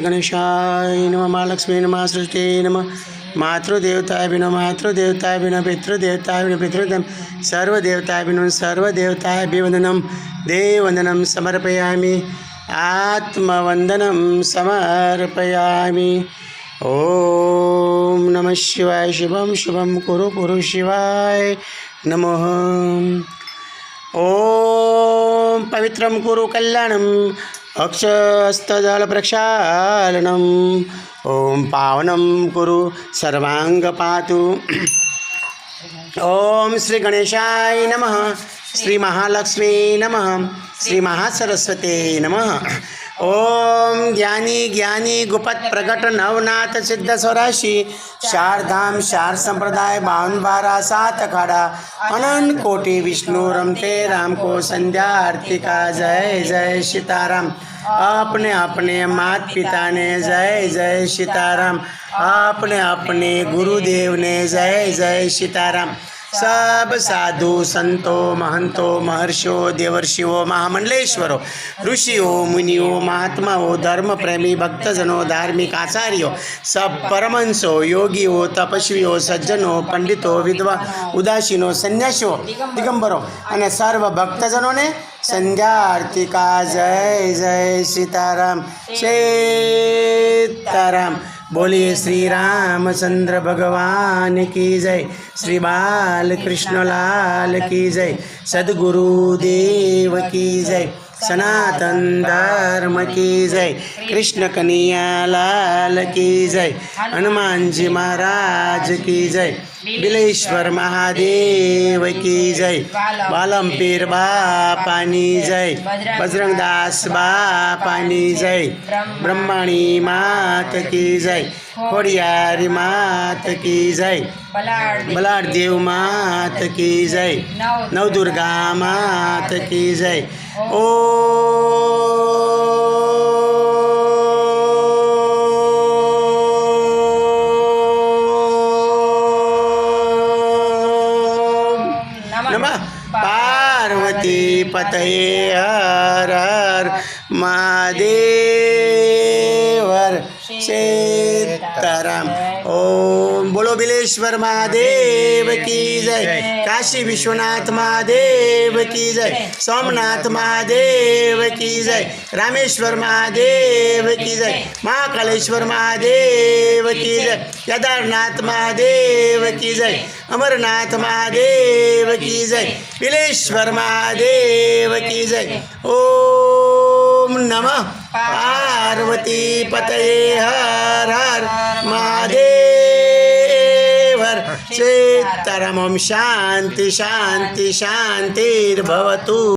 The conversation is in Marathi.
गणेशाय नमः। महालक्ष्मी नमः। सृष्टि नमः। मातृदेवताय नमः। मातृदेवताय नमः। पितृदेवताय नमः। पितृदेव सर्वदेवताय नमः। सर्वदेवताय वंदनं देववंदनं समर्पयामि। आत्मवंदनं समर्पयामि। ओम नमः शिवाय। शुभम शुभम कुरु कुरु शिवाय नमः। ओम पवित्रं कुरु कल्याणम् अक्षस्तदल प्रक्षालनम्। ओम पावनं कुरु सर्वांग पातु। ओम श्री गणेशाय नमः। श्री महालक्ष्मी नमः। श्री महासरस्वती नमः। ओम ज्ञानी ज्ञानी गुपत प्रगट नवनाथ सिद्ध स्वराशि शारधाम शार संप्रदाय 52 सात अखाड़ा अनंत कोटि विष्णु रमते राम को संध्या आरती का जय जय सीताराम। अपने अपने माता पिता ने जय जय सीताराम। अपने अपने गुरुदेव ने जय जय सीताराम। सब साधु संतो महंतो महर्षियों देवर्षियों महामंडलेश्वरों ऋषियों मुनियों महात्माओं धर्म प्रेमी भक्तजनों धार्मिक आचार्यों सब परमहंसों योगियों तपस्वियों सज्जनों पंडितों विधवा उदासीनों सन्यासियों दिगंबरों અને सर्व भक्तजनों ने संध्या आरती का जय जय सीताराम सीताराम। बोलिए श्री रामचंद्र भगवान की जय। श्री बाल कृष्ण लाल की जय। सद्गुरुदेव की जय। सनातन धर्म की जय। कृष्ण कन्हैया लाल की जय। हनुमान जी महाराज की जय। बिलेश्वर महादेव की जय। बालम पीर बापानी जय। बजरंगदास बापानी जय। ब्रह्मणी मात की जय। खोड़ियारी मात की जय। बलाढ़ देव मात की जय। नवदुर्गा मात की जय। नमः पार्वती पतये हर हर महादेव सीताराम। ओम बोलो बिलेश्वर महादेव की जय। काशी विश्वनाथ महादेव की जय। सोमनाथ महादेव की जय। रामेश्वर महादेव की जय। महाकालेश्वर महादेव की जय। केदारनाथ महादेव की जय। अमरनाथ महादेव की जय। बिलेश्वर महादेव की जय। ओम नमः पार्वती पतये हर हर महादेव सीताराम। ओम शांति शांति शांतिर्भवतु।